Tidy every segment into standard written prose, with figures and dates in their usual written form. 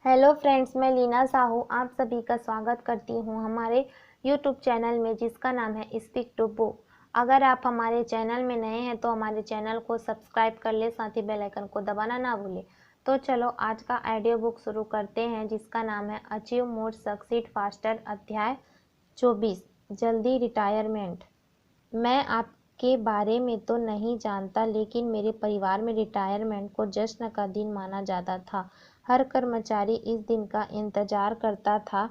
Hello friends, मैं लीना साहू आप सभी का स्वागत करती हूँ हमारे यूट्यूब चैनल में जिसका नाम है स्पीक टू बुक। अगर आप हमारे चैनल में नए हैं तो हमारे चैनल को सब्सक्राइब कर ले, साथ ही बेल आइकन को दबाना ना भूलें। तो चलो आज का ऑडियो बुक शुरू करते हैं जिसका नाम है अचीव मोर सक्सीड फास्टर अध्याय 24 जल्दी रिटायरमेंट। मैं आपके बारे में तो नहीं जानता, लेकिन मेरे परिवार में रिटायरमेंट को जश्न का दिन माना जाता था। हर कर्मचारी इस दिन का इंतजार करता था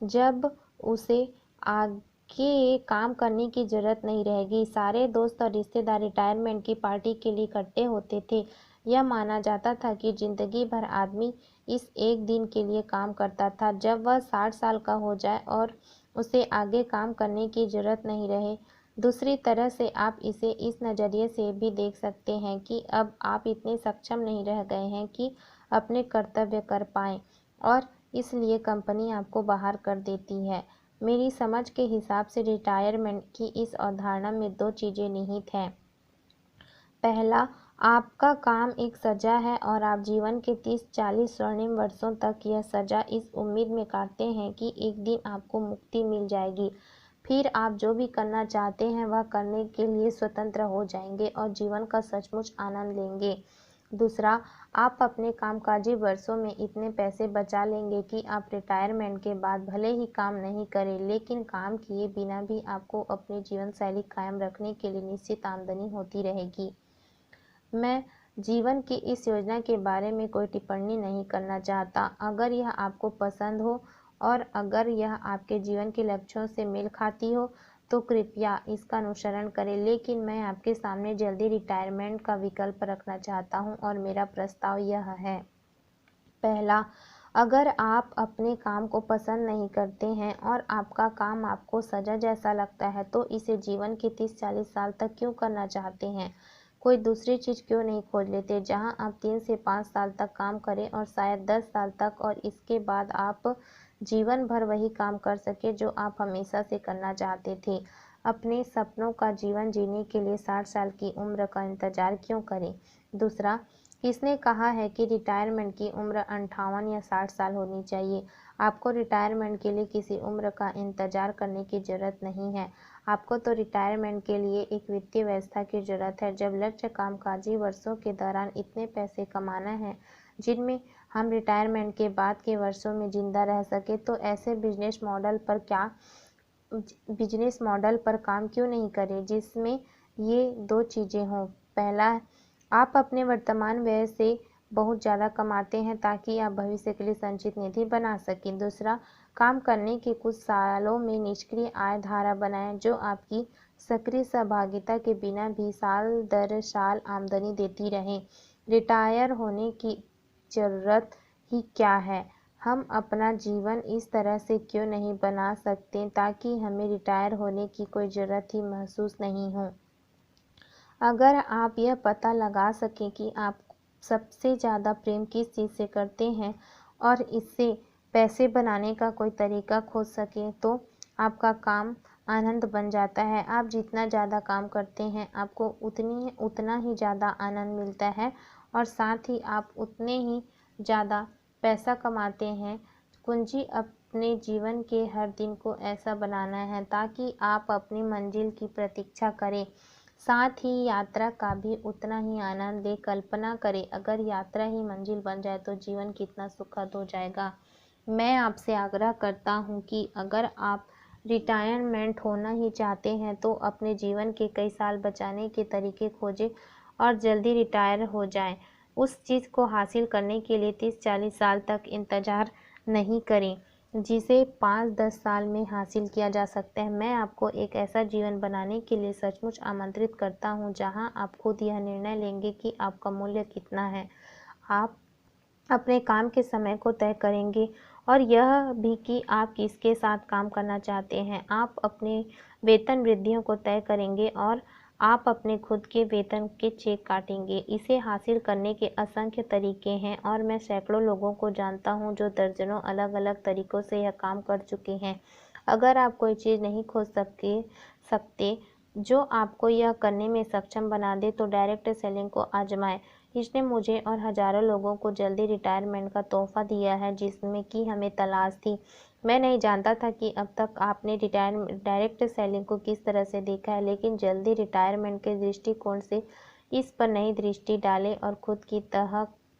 जब उसे आगे काम करने की जरूरत नहीं रहेगी। सारे दोस्त और रिश्तेदार रिटायरमेंट की पार्टी के लिए इकट्ठे होते थे। यह माना जाता था कि जिंदगी भर आदमी इस एक दिन के लिए काम करता था, जब वह 60 साल का हो जाए और उसे आगे काम करने की जरूरत नहीं रहे। दूसरी तरह से आप इसे इस नज़रिए से भी देख सकते हैं कि अब आप इतने सक्षम नहीं रह गए हैं कि अपने कर्तव्य कर पाएं, और इसलिए कंपनी आपको बाहर कर देती है। मेरी समझ के हिसाब से रिटायरमेंट की इस अवधारणा में दो चीज़ें निहित हैं। पहला, आपका काम एक सजा है और आप जीवन के 30-40 स्वर्णिम वर्षों तक यह सजा इस उम्मीद में काटते हैं कि एक दिन आपको मुक्ति मिल जाएगी। फिर आप जो भी करना चाहते हैं वह करने के लिए स्वतंत्र हो जाएंगे और जीवन का सचमुच आनंद लेंगे। दूसरा, आप अपने कामकाजी वर्षों में इतने पैसे बचा लेंगे कि आप रिटायरमेंट के बाद भले ही काम नहीं करें, लेकिन काम किए बिना भी आपको अपनी जीवन शैली कायम रखने के लिए निश्चित आमदनी होती रहेगी। मैं जीवन की इस योजना के बारे में कोई टिप्पणी नहीं करना चाहता। अगर यह आपको पसंद हो और अगर यह आपके जीवन के लक्ष्यों से मेल खाती हो तो कृपया इसका अनुसरण करें, लेकिन मैं आपके सामने जल्दी रिटायरमेंट का विकल्प रखना चाहता हूं और मेरा प्रस्ताव यह है। पहला, अगर आप अपने काम को पसंद नहीं करते हैं और आपका काम आपको सजा जैसा लगता है तो इसे जीवन के 30-40 साल तक क्यों करना चाहते हैं? कोई दूसरी चीज़ क्यों नहीं खोज लेते जहां आप 3 से 5 साल तक काम करें और शायद 10 साल तक, और इसके बाद आप जीवन भर वही काम कर सके जो आप हमेशा से करना चाहते थे। अपने सपनों का जीवन जीने के लिए 60 साल की उम्र का इंतजार क्यों करें? दूसरा, किसने कहा है कि रिटायरमेंट की उम्र 58 या 60 साल होनी चाहिए? आपको रिटायरमेंट के लिए किसी उम्र का इंतजार करने की जरूरत नहीं है। आपको तो रिटायरमेंट के लिए एक वित्तीय व्यवस्था की जरूरत है। जब लक्ष्य कामकाजी वर्षों के दौरान इतने पैसे कमाना है जिनमें हम रिटायरमेंट के बाद के वर्षों में जिंदा रह सके, तो ऐसे बिजनेस मॉडल पर काम क्यों नहीं करें जिसमें ये दो चीज़ें हों? पहला, आप अपने वर्तमान व्यय से बहुत ज़्यादा कमाते हैं ताकि आप भविष्य के लिए संचित निधि बना सकें। दूसरा, काम करने के कुछ सालों में निष्क्रिय आय धारा बनाएं जो आपकी सक्रिय सहभागिता के बिना भी साल दर साल आमदनी देती रहे। रिटायर होने की ज़रूरत ही क्या है? हम अपना जीवन इस तरह से क्यों नहीं बना सकते ताकि हमें रिटायर होने की कोई ज़रूरत ही महसूस नहीं हो? अगर आप यह पता लगा सकें कि आप सबसे ज़्यादा प्रेम किस चीज़ से करते हैं और इससे पैसे बनाने का कोई तरीका खोज सकें, तो आपका काम आनंद बन जाता है। आप जितना ज़्यादा काम करते हैं आपको उतना ही ज़्यादा आनंद मिलता है और साथ ही आप उतने ही ज़्यादा पैसा कमाते हैं। कुंजी अपने जीवन के हर दिन को ऐसा बनाना है ताकि आप अपनी मंजिल की प्रतीक्षा करें, साथ ही यात्रा का भी उतना ही आनंद ले। कल्पना करें, अगर यात्रा ही मंजिल बन जाए तो जीवन कितना सुखद हो जाएगा। मैं आपसे आग्रह करता हूं कि अगर आप रिटायरमेंट होना ही चाहते हैं तो अपने जीवन के कई साल बचाने के तरीके खोजें और जल्दी रिटायर हो जाएं। उस चीज़ को हासिल करने के लिए 30-40 साल तक इंतजार नहीं करें जिसे 5-10 साल में हासिल किया जा सकता है। मैं आपको एक ऐसा जीवन बनाने के लिए सचमुच आमंत्रित करता हूं जहां आप खुद यह निर्णय लेंगे कि आपका मूल्य कितना है। आप अपने काम के समय को तय करेंगे और यह भी कि आप किसके साथ काम करना चाहते हैं। आप अपने वेतन वृद्धियों को तय करेंगे और आप अपने खुद के वेतन के चेक काटेंगे। इसे हासिल करने के असंख्य तरीके हैं और मैं सैकड़ों लोगों को जानता हूं जो दर्जनों अलग-अलग तरीकों से यह काम कर चुके हैं। अगर आप कोई चीज़ नहीं खोज सकते जो आपको यह करने में सक्षम बना दे तो डायरेक्ट सेलिंग को आजमाएं। इसने मुझे और हजारों लोगों को जल्दी रिटायरमेंट का तोहफा दिया है जिसमें कि हमें तलाश थी। मैं नहीं जानता था कि अब तक आपने डायरेक्ट सेलिंग को किस तरह से देखा है, लेकिन जल्दी रिटायरमेंट के दृष्टिकोण से इस पर नई दृष्टि डालें और खुद की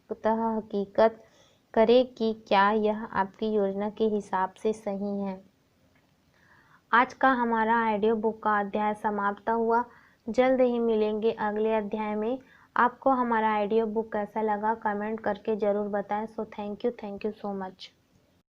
हकीकत करें कि क्या यह आपकी योजना के हिसाब से सही है। आज का हमारा ऑडियो बुक का अध्याय समाप्त हुआ। जल्द ही मिलेंगे अगले अध्याय में। आपको हमारा ऑडियो बुक कैसा लगा कमेंट करके ज़रूर बताएं। So thank you so much.